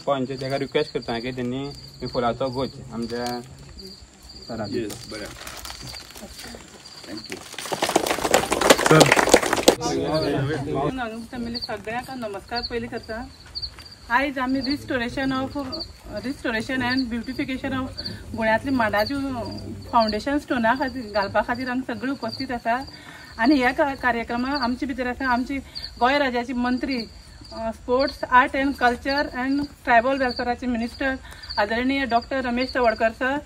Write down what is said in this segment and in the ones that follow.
पंच ताका रिक्वेस्ट करता की त्यांनी फुलाचो गोच आमच्या सराक सगळ्यांक नमस्कार पयलीं करता। आयज आमी रिस्टोरेशन अँड ब्युटिफिकेशन ऑफ गुण्यातली माडाची फाउंडेशन स्टोना खातीर घालपा खातीर आमी सगळे उपस्थित आसा। आनी ह्या कार्यक्रमाक आमचे भितर आसा आमची गोंय राज्याची मंत्री sports art and culture and tribal वेलफेअराचे मिनिस्टर आदरणीय डॉक्टर रमेश तवडकर सर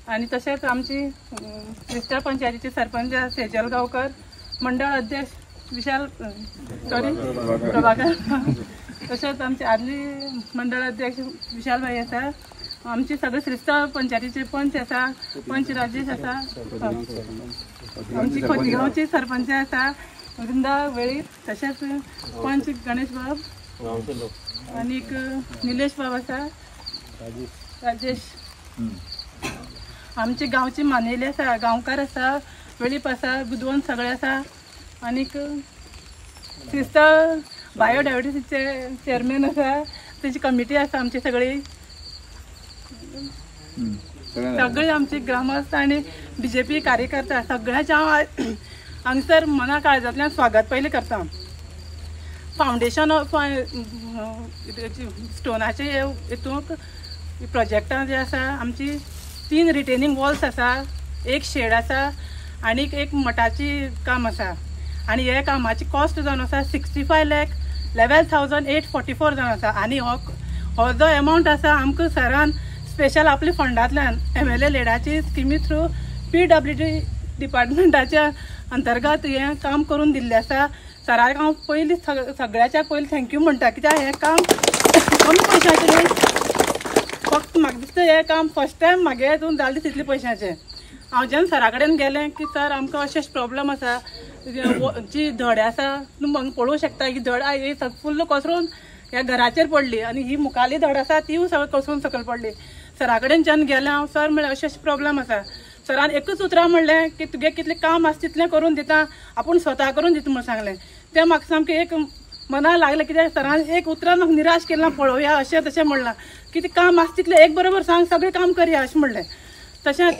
आणि तसेच आमची क्रिस्टल पंचायतीचे सरपंच सेजल गावकर, मंडळ अध्यक्ष विशाल प्रभाकर, तसेच आमचे आदली मंडळ अध्यक्ष विशाल भाई आसा, आमची सगळे क्रिस्टल पंचायतीचे पंच आसा, पंच राजेश आसा, आमची खोतीगांवची सरपंच आसा वृंदा वेळी, तसेच पंच गणेश बाब आणि निलेश बाब आसा, राजेश, आमचे गांवचे मानेले आसा, गांवकार आसा, वेळीप आसा, बुधवन सगळे आसा, आणि क्रिस्तांव बायोडायवर्सिटीचे चेअरमॅन आसा, त्याची कमिटी आसा आमची सगळी, सगळे आमचे ग्रामस्थ आणि बीजेपी कार्यकर्ता सगळ्यांचे हांव हांगसर मना काळजांतल्यान स्वागत पयलीं करता। फाउंडेशन ऑफ स्टोनाचे हितूंक प्रोजेक्टां जे आसा आमची 3 रिटेनिंग वॉल्स आसा, एक शेड आसा आनी एक मठाची काम आसा, आनी हे कामाची कॉस्ट जावन आसा 65,11,844 जावन आसा। आनी हो जो एमावंट आसा आमकां सरान स्पेशल आपल्या फंडांतल्यान MLA लेडाची स्किमी थ्रू PWD डिपार्टमेंटाच्या अंतर्गत हे काम करून दिल्लें आसा। सराक हांव पयलीं सगळ्याच्या पयलीं थँक्यू म्हणटा, कित्याक हें काम कमी पयशांचें न्ही, फक्त म्हाका दिसता हें काम फर्स्ट टायम म्हागे हातून जालें तितले पयशांचें। हांव जेन्ना सरा कडेन गेलें की सर आमकां अशें प्रॉब्लम आसा, जी धड आसा तुमी पळोवंक शकता की धड ही फुल्ल कोसरून ह्या घराचेर पडली आनी ही मुखाली धड आसा ती सगळी कोसरून सकयल पडली। सरा कडेन जेन्ना गेलें हांव सर म्हळ्यार अशें प्रॉब्लम आसा, सरान एकच उतरां म्हणलें की तुगे कितलें काम आसा तितलें करून दिता, आपूण स्वता करून दिता म्हूण सांगलें। तें म्हाका सामकें एक मना लागलें, कित्याक सरान एक उतरां म्हाका निराश केलां, पळोवया अशें तशें म्हणलां, कितें काम आसा तितलें एक बरोबर सांग, सगळें काम करया अशें म्हणलें। तशेंच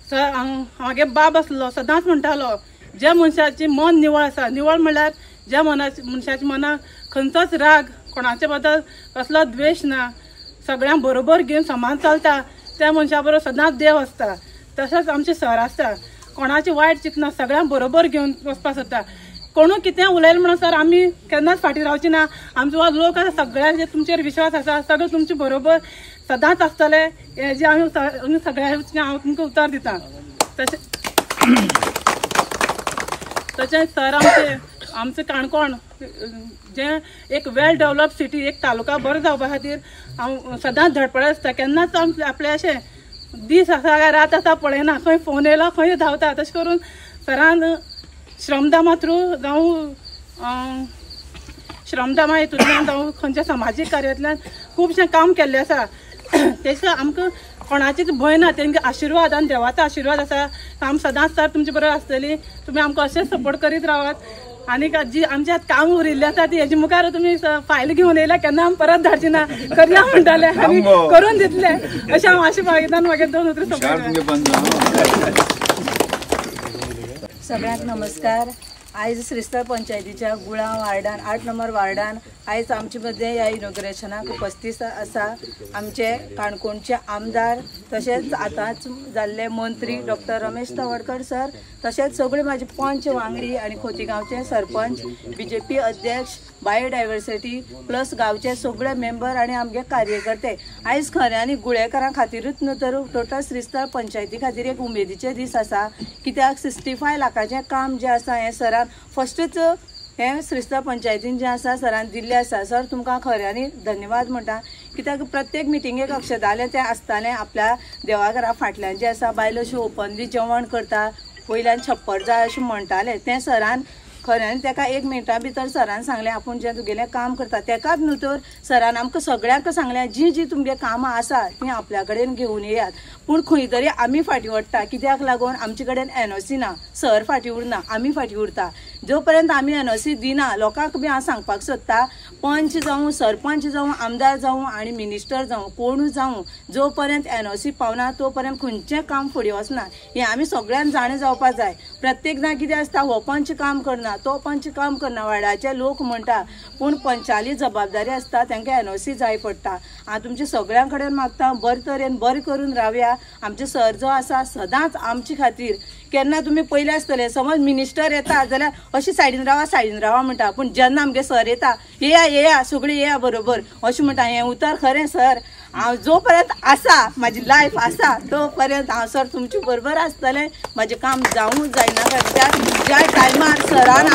सर म्हागे बाब आसलो सदांच म्हणटालो ज्या मनशाची मन निवळ आसा, निवळ म्हणल्यार ज्या मनशाच्या मनाक खंयचोच राग, कोणाचे बद्दल कसलो द्वेश ना, सगळ्यांक बरोबर घेवन समान चलता, त्या मनशा बरोबर सदांच देव आसता। तशेंच आमचे सर आसता, कोणाचे वायट चिंतना सगळ्यांक बरोबर घेवन वचपाक सोदता। कोणूय कितें उलयलें म्हणून सर आमी केन्नाच फाटीं रावची ना, आमचो लोक आसा सगळ्यांचे तुमचेर विश्वास आसा, सगळे तुमचे बरोबर सदांच आसतले हेजे आमी सगळ्यांचे हांव तुमकां उतर दिता। तशेंच सर आमचे काणकोण जे एक वेल डेवलप सिटी, एक तालुका बरो जावपा खातीर हांव सदांच धडपडत आसता। केन्नाच आपले अशें दीस आसा काय रात आसा पळयना, खंय फोन येयलो खंय धांवता। तशें करून सरान श्रमदामा थ्रू जावं श्रमदामा हितूंतल्यान जावं खंयच्या सामाजीक कार्यांतल्यान खुबशें काम केल्लें आसा। तेचे आमकां कोणाचीच भंय ना, तेंगे आशिर्वाद आनी देवाचो आशिर्वाद आसा। आमी सदांच सर तुमचे बरोबर आसतली, तुमी आमकां अशेंच सपोर्ट करीत रावात। आनी जी आमच्या काम उरिल्लें आसा ती हेजे मुखार तुमी फायल घेवन येयल्या केन्ना आमी परत धाडची ना, करया म्हणटाले आनी करून दितले अशें हांव आशा बाळगितां। म्हागे 2 उतरां सगळ्यांक नमस्कार। आयज श्रीस्थळ पंचायतीच्या गुळा वार्डान 8 नंबर वार्डान आयज आमचे मध्ये ह्या इनॉग्रेशनाक उपस्थित आसा आमचे काणकोणचे आमदार, तशेंच आतांच जाल्ले मंत्री डॉक्टर रमेश तवडकर सर, तशेंच सगळे माझे पंच वांगडी आणि खोतीगांवचे सरपंच, BJP अध्यक्ष बायोडायवर्सिटी प्लस गांवचे सगळे मेंबर आणि आमगे कार्यकर्ते आयज खऱ्यांनी गुळेकारां खातीरूच न्हू तर टोटल श्रीस्थळ पंचायती खातीर एक उमेदीचे दीस आसा कित्याक 65 लाखाचें काम जें आसा हें सरान फस्टच हे श्रीस्थळ पंचायतीन जें आसा सरान दिल्लें आसा. सर तुमकां खऱ्यांनी धन्यवाद म्हणटा कित्याक प्रत्येक मिटिंगेक अक्षदालें तें आसतालें आपल्या देवाघरा फाटल्यान जें आसा बायलो अशी ओपनली जेवण करता वयल्यान छप्पर जाय अशें म्हणटाले तें सरान खऱ्यान तेका 1 मिनटा भितर सरान सांगलें आपूण जें तुगेलें काम करता तेकाच न्हू तर सरान आमकां सगळ्यांक सांगलें जी तुमगे कामां आसा ती आपल्या कडेन घेवन येयात पूण खंय तरी आमी फाटीं उरता कित्याक लागून आमचे कडेन NOC ना. सर फाटीं उरना आमी फाटीं उरता. जो पर्यंत आमी NOC दिना लोकांक बी हांव सांगपाक सोदता पंच जावं सरपंच जावं आमदार जावं आनी मिनिस्टर जावं कोणूय जावं जो पर्यंत NOC पावना तो पर्यंत खंयचें काम फुडें वचना हें आमी सगळ्यांक जाणें जावपाक जाय. प्रत्येक जाण कितें आसता हो पंच काम करना तो पंच काम करना वाड्याचे लोक म्हणटा पूण पंचाली जबाबदारी आसता तांकां NOC जाय पडटा. हांव तुमच्या सगळ्यां कडेन मागता बरे तरेन बरें करून रावया. आमचे सर जो आसा सदांच आमचे खातीर केन्ना तुमी पयले आसतले समज मिनिस्टर येता जाल्यार अशी सायडीन रावा म्हणटा पूण जेन्ना आमगे सर येता येया सगळीं येया बरोबर अशें म्हणटा. हें उतर खरें सर. हांव जो पर्यंत आसा म्हाजी लायफ आसा तो पर्यंत हांव सर तुमचे बरोबर आसतलें. म्हाजें काम जावूंच जायना कित्याक ज्या टायमार सरान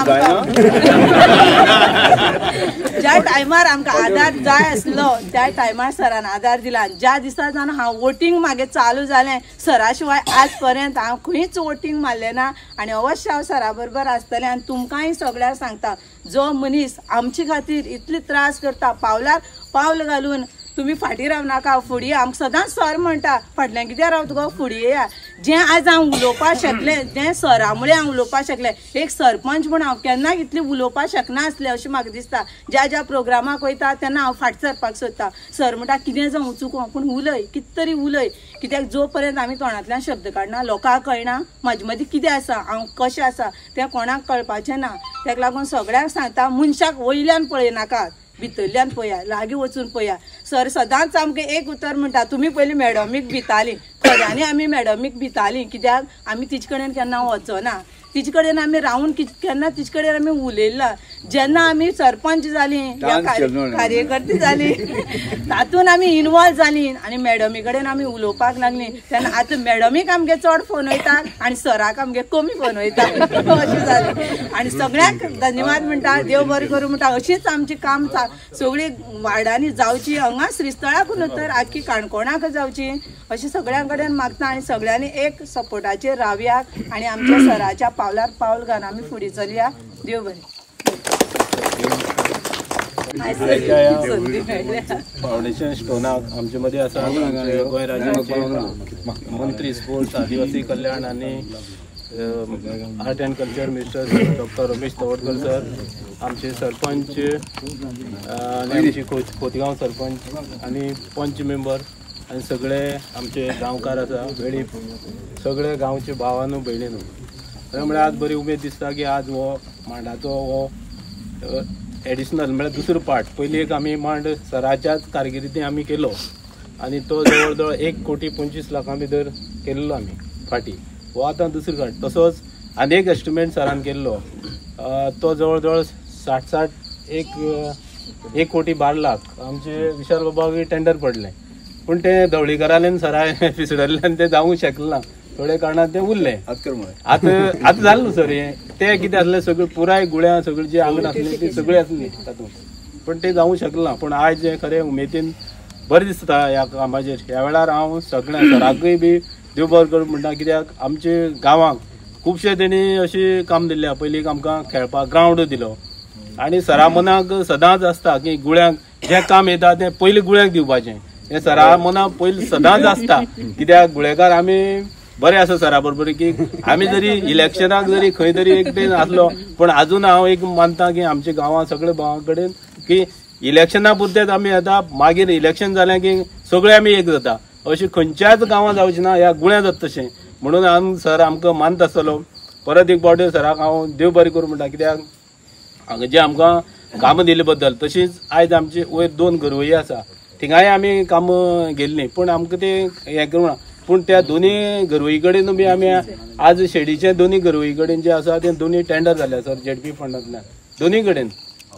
ज्या टायमार आमकां आदार जाय आसलो त्या टायमार सरान आदार दिला. ज्या दिसा जावन हांव वोटींग म्हागे चालू जालें सरा शिवाय आज पर्यंत हांव खंयच वोटींग मारलें ना आनी अवश्य हांव सरा बरोबर आसतलें. आनी तुमकांय सगळ्यांक सांगता जो मनीस आमचे खातीर इतले त्रास करता पावलार पावल घालून तुम्ही फाटीं रावनाका फुडें आमकां सदांच सर म्हणटा फाटल्यान कित्याक रावता गो फुडें येया. जें आज हांव उलोवपाक शकलें तें सरा मुळे हांव उलोवपाक शकलें. एक सरपंच म्हूण हांव केन्ना इतलें उलोवपाक शकना आसलें अशें म्हाका दिसता. ज्या प्रोग्रामाक वयता तेन्ना हांव फाटीं सरपाक सोदता. सर म्हणटा कितें जावं चुको पूण उलय कितें तरी उलय कित्याक जो पर्यंत आमी तोंडांतल्यान शब्द काडना लोकांक कळना म्हाजे मदीं कितें आसा हांव कशें आसा तें कोणाक कळपाचें ना. ताका लागून सगळ्यांक सांगता मनशाक वयल्यान पळयनाकात भितरल्यान पळया लागीं वचून पळया. सर सदांच आमकां एक उतर म्हणटा तुमी पयलीं मॅडमीक भितालीं. खऱ्यांनी आमी मॅडमीक भितालीं कित्याक आमी तिचे कडेन केन्ना वचना. तिचे कडेन आमी रावून केन्ना तिचे कडेन आमी उलयला. जेन्ना आमी सरपंच जालीं कार्यकर्ती जालीं तातूंत आमी इनवॉल्व जालीं आनी मॅडमी कडेन आमी उलोवपाक लागलीं तेन्ना आतां मॅडमीक आमगे चड फोन वयता आनी सराक आमगे कमी फोन वयता अशें जालें. आनी सगळ्यांक धन्यवाद म्हणटा देव बरें करूं म्हणटा. अशीच आमची काम सगळीं वार्डांनी जावची हांगा श्रीस्थळाक न्हू तर आख्खी काणकोणाक जावची अशें सगळ्यां कडेन मागता. आनी सगळ्यांनी एक सपोर्टाचेर रावयाक आनी आमच्या सराच्या पावलार पावल घालून आमी फुडें चलया. देव बरें. फाउंडेशन स्टोनाक आमचे मदीं आसा गोंय राज्याचे मंत्री स्पोर्ट्स आदिवासी कल्याण आनी art and culture minister doctor Ramesh Tawadkar sir, आमचे सरपंच आनी आमची खोतीगांव सरपंच आनी पंच मेंबर आनी सगळे आमचे गांवकार आसा वेळी सगळे गांवचे भावानू भयणीनू. म्हळ्यार आज बरी उमेद दिसता की आज हो मांडाचो हो एडिशनल म्हळ्यार दुसरो पार्ट. पयलीं एक आमी मांड सराच्याच कारकिर्दीत आमी केलो आनी तो जवळ जवळ 1,25 लाखां भितर केल्लो आमी फाटीं. हो आतां दुसरो पार्ट. तसोच आनी एक एस्टिमेट सरान केल्लो तो जवळ जवळ 60 1,12,00,000 आमचे विशाल बाबाक टेंडर पडलें पूण तें धवळीकरांतल्यान सरा पिसडल्ल्यान तें जावंक शकलें ना. थोड्या कारणान तें उरलें. आतां जालें न्हू सर हें तें कितें आसलें सगळें पुराय गुळ्या सगळीं जी आंगण आसली ती सगळी आसली तातूंत पूण तें जावंक शकलें ना. पूण आयज हें खरें उमेदीन बरें दिसता ह्या कामाचेर. ह्या वेळार हांव सगळ्या सराकूय बी देव बरें करूं म्हणटा कित्याक आमचे गांवांक खुबशे तेणी अशी काम दिल्ल्या. पयलीं आमकां खेळपाक ग्रावंड दिलो आनी सरा मनाक सदांच आसता की गुळ्यांक जें काम येता तें पयलीं गुळ्यांक दिवपाचें हें सरा मनाक पयलीं सदांच आसता. कित्याक गुळेकार आमी बरें आसा सरा बरोबर की आमी जरी इलेक्शनाक जरी खंय तरी एकटेन आसलो पूण आजून हांव एक मानता की आमच्या गांवां सगळे भावां कडेन की इलेक्शना पुरतेच आमी येता मागीर इलेक्शन जालें की सगळे आमी एक जाता. अशें खंयच्याच गांवां जावचें ना ह्या गुळ्या जाता तशें म्हणून सर आमकां मानत आसतलो. परत एक फावटी सराक हांव देव बरें करूं म्हणटा कित्याक जे आमकां कामां दिले बद्दल. तशीच आयज आमचे वयर 2 घरवळी आसा थिंगाय आमी कामां गेल्लीं पूण आमकां तें हें करूं पूण त्या दोनी घरवळी कडेन बी आमी आज शेडीचे दोनी घरवळी कडेन जे आसा ते दोनी टेंडर जाल्या सर ZP फंडांतल्यान दोनी कडेन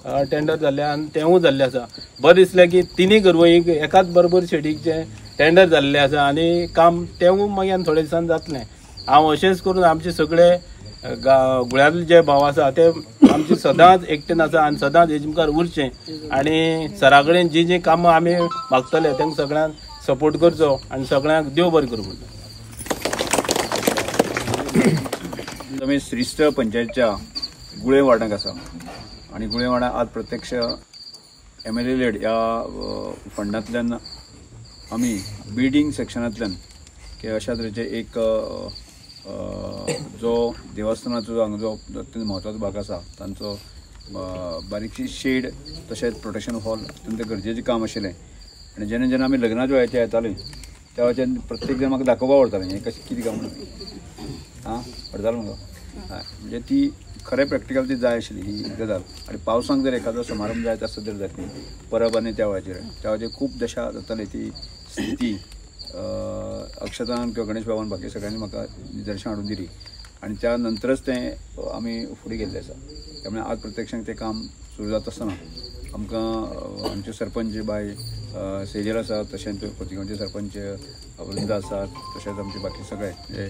टेंडर जाल्ले आनी तेवूय जाल्ले आसा. बरें दिसलें की तिनूय गोरवांक एकाच बरोबर शेडीचे टेंडर जाल्ले आसा आनी काम तेवूय मागीर थोड्या दिसान जातलें. हांव अशेंच करून आमचे सगळे गुळ्यांतले जे भाव आसा ते आमचे सदांच एकटेन आसा आनी सदांच हेजे मुखार उरचे आनी सरा कडेन जी कामां आमी मागतले तांकां सगळ्यांक सपोर्ट करचो आनी सगळ्यांक देव बरें करूं म्हणटा. आमी श्रीस्थळ पंचायतच्या गुळे वार्डाक आसा आनी गुळे वार्डाक आज प्रत्यक्ष MLA लेड ह्या फंडांतल्यान आमी बिल्डिंग सेक्शनांतल्यान अशा तरेचे एक जो देवस्थानाचो हांगा जो अत्यंत म्हत्वाचो भाग आसा तांचो बारीकशी शेड तशेंच प्रोटेक्शन हॉल अत्यंत गरजेचें काम आशिल्लें आनी जेन्ना जेन्ना आमी लग्नाच्या वेळाचेर येतालीं त्या वेळाचेर प्रत्येक जण म्हाका दाखोवपाक व्हरतालें हें कशें कितें काम म्हणून व्हरतालो म्हाका. म्हणजे ती खरें प्रॅक्टिकल ती जाय आशिल्ली ही गजाल. आनी पावसांक जर एखादो समारंभ जायत आसत जर जातली परब आनी त्या वेळाचेर खूब दशा जाताली ती स्थिती अक्षतान किंवा गणेश बाबान बाकी सगळ्यांनी म्हाका निदर्शन हाडून दिली आनी त्या नंतरच तें आमी फुडें गेल्ले आसा. त्यामुळे आज प्रत्यक्षान तें काम सुरू जाता आसतना आमकां आमचे सरपंच बाय सेजल आसात, तशेंच खोतीगांवचे सरपंच वृंदा आसात, तशेंच आमचे बाकी सगळे जे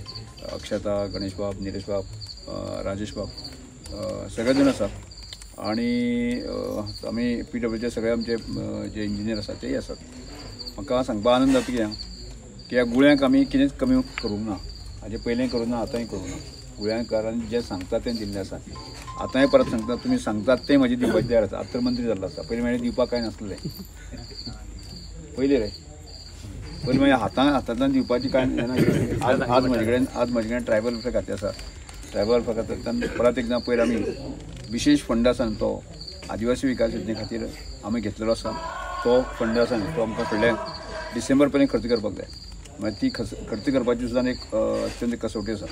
अक्षता, गणेश बाब, निलेश बाब, राजेश बाब सगळे जाण आसात आनी आमी PWचे सगळे आमचे जे इंजिनियर आसात तेय आसात. म्हाका सांगपाक आनंद जाता कित्याक की ह्या गुळ्यांक आमी कितेंच कमी करूंक ना. हाजे पयलेंय करूं ना, आतांय करूं ना. गुळ्यांकारांनी जें सांगता तें दिल्लें आसा. आतांय परत सांगता तुमी सांगतात तें म्हाजी दिवपाची तयार आसा. अर्थमंत्री जाल्लो आसा. पयलीं म्हाजे दिवपाक कांय नासलें पयलीं रे. पयलीं म्हाज्या हातांतल्यान दिवपाची कांय आज म्हजे कडेन ट्रायबल वेलफेअर खातें आसा. ट्रायबल वेलफेअर खात्यांतल्यान परत एकदां पयर आमी विशेष फंड आसा तो आदिवासी विकास योजने खातीर आमी घेतलेलो आसा. तो फंड आसा न्ही तो आमकां फुडल्या डिसेंबर पर्यंत खर्च करपाक जाय. मागीर ती खर्च करपाची सुद्दां एक अत्यंत कसोटी आसा.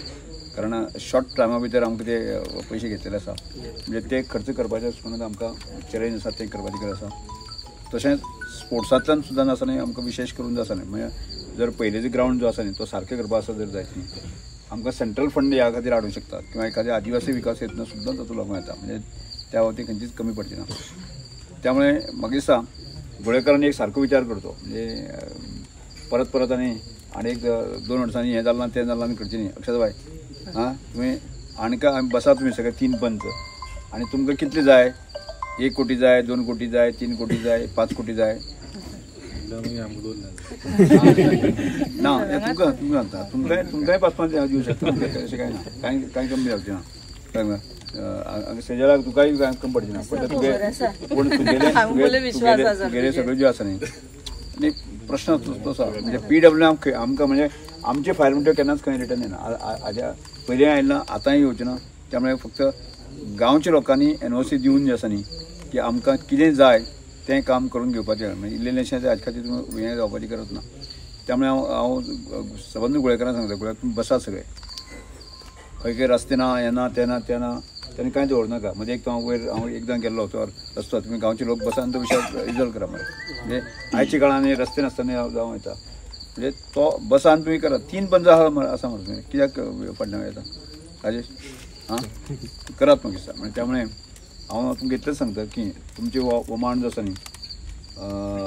कारण शॉर्ट टायमा भितर आमकां ते पयशे घेतलेले आसा. म्हणजे ते खर्च करपाचे म्हणून आमकां चॅलेंज आसा तें करपाची गरज आसा. तशेंच स्पोर्ट्सांतल्यान सुद्दां आसा न्ही आमकां विशेश करून जो आसा न्ही म्हणजे जर पयलेचो ग्रावंड जो आसा न्ही तो सारके करपा आसा जर जायत न्ही आमकां सेंट्रल फंड ह्या खातीर हाडूंक शकतात किंवा एखाद्या आदिवासी विकास येतना सुद्दां तातूंत लागूं येता. म्हणजे त्या वती खंयचीच कमी पडची ना. त्यामुळे म्हाका दिसता गोळेकारांनी एक सारको विचार करचो. म्हणजे परत आनी एक 2 वर्सांनी हें जालां तें जालां आनी करचें न्ही. अक्षताबाई तुमी आनीक बसा तुमी सगळे 3 पंच आनी तुमकां कितले जाय 1 कोटी जाय 2 कोटी जाय 3 कोटी जाय 5 कोटी जाय ना तुमकां सांगता तुमकांय 5-5 दिवं शकता. अशें कांय ना कांय कमी जावचें ना. सेजलाक तुकाय कमी पडचें ना. पूण तुगेले सगळे ज्यो आसा न्ही आनी प्रश्न तसो म्हणजे PW आमकां म्हणजे आमचे फायर म्हणटा केन्नाच खंय रिटर्न येना. हाज्या पयलीं आयलां आतांय येवचें ना. त्यामुळे फक्त गांवच्या लोकांनी NOC दिवन जे आसा न्ही की आमकां कितें जाय तें काम करून घेवपाचें. म्हणजे इल्लेशें हाजे खातीर तुमी हें जावपाची गरज ना. त्यामुळे हांव सबंद गोळेकारांक सांगता गोळ्याक तुमी बसात सगळे. खंय रस्ते ना हें ना तें ना तेन्ना कांय दवर नाका. म्हणजे एक हांव एकदां गेल्लो तो रस्तो तुमी गांवचे लोक बसा आनी तो विशय रिजॉल्व करा. म्हणजे आयच्या काळांनी रस्ते नासतना जावं येता. म्हणजे तो बसा आनी तुमी करा. 3 पंच आसा मरे तुमी कित्याक पडना येता राजेश करात म्हाका दिसता. म्हणजे त्यामुळे हांव तुमकां इतलेंच सांगता की तुमचे हो मांड जो आसा न्ही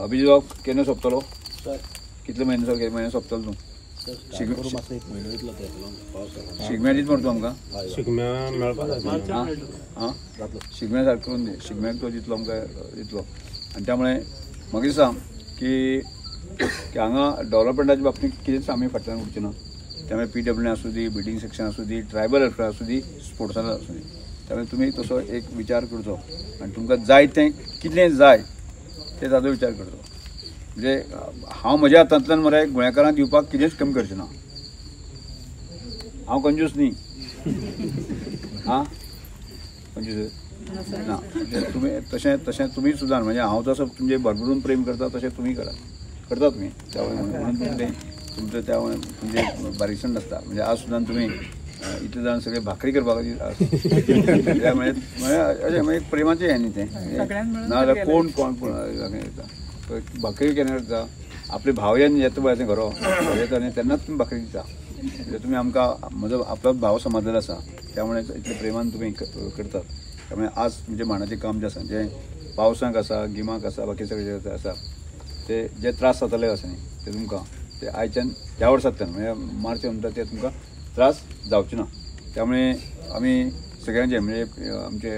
अभिजीत केन्ना सोंपतलो कितले म्हयने सोंपतलो तूं शिगम्या दीत मरे तूं आमकां शिगम्या मेळपाक शिगम्या सारको करून दी. शिगम्याक तो दितलो आमकां दितलो. आनी त्यामुळे म्हाका दिसता की हांगा डेव्हलपमेंटाच्या बाबतींत कितेंच आमी फाटल्यान उरचें ना. त्यामुळे PW आसूं दी बिल्डिंग सेक्शन आसूं दी ट्रायबल वेलफेअर आसूं दी स्पोर्ट्सान आसूं दी. त्यामुळे तुमी तसो एक विचार करचो आनी तुमकां जाय तें कितलें जाय तें ताचो विचार करचो. म्हणजे हांव म्हज्या हातांतल्यान मरे गोंयकारांक दिवपाक कितेंच कमी करचें ना. हांव कंजूस न्ही कंजूस ना. तुमी तशें तुमी सुद्दां म्हणजे हांव जसो तुमचे भरभरून प्रेम करता तशें तुमी करता तुमी. त्या म्हणून तुमचें त्या तुमचे बारीकसाण नासता. म्हणजे आज सुद्दां तुमी इतले जाण सगळे भाकरी करपाक म्हणजे प्रेमाचें हें न्ही तें नाजाल्यार कोण येता भाकरी केन्ना करता आपले भाव येता पळय तें घरो येता न्ही तेन्नाच तुमी भाकरी दिता. म्हणजे तुमी आमकां म्हजो आपलोच भाव समजलेलो आसा त्यामुळे इतले प्रेमान तुमी करतात. त्यामुळे आज म्हणजे मानाचें काम जें आसा जें पावसाक आसा गिमाक आसा बाकी सगळे जे आसा ते जे त्रास जाताले आसा न्ही ते तुमकां ते आयच्यान ह्या वर्सांतल्यान म्हणजे मार्च म्हणटा ते तुमकां त्रास जावचे ना. त्यामुळे आमी सगळ्यांचे म्हणजे आमचे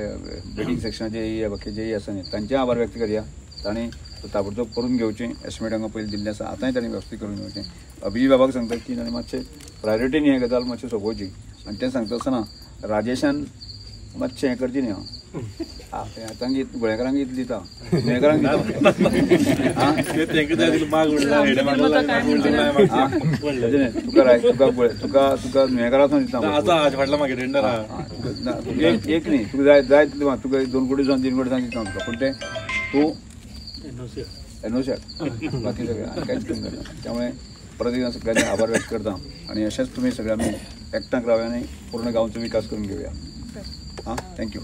बिल्डिंग सेक्शनाचे बाकी जे आसा न्ही तांचे आभार व्यक्त करया. तांणी ताबडतोब करून घेवचें एस्टिमेट हांगा पयलीं दिल्लें आसा आतांय तांणी वेवस्थीत करून घेवचें. अभिजी बाबाक सांगता की ताणें मातशें प्रायोरिटीन हें गजाल मातशें सोंपोवची आनी तें सांगता आसतना राजेशान मातशें हें करची न्ही तांकां गोळेकारांक इतली दिता न्हयकारांक तुका तुका न्हयकारांचो दिता एक न्ही तुका जाय जाय तुका 2 कोटी जावन 3 कोटी जावन दिता तुका पूण तें तूं एनोशेट बाकी सगळें कांयच कमी करना. त्यामुळे परत एकदा सगळ्यांचे आभार व्यक्त करता आणि अशेंच तुमी सगळे आमी एकठांय रावया आनी पूर्ण गांवचो विकास करून घेवया. हां थँक्यू.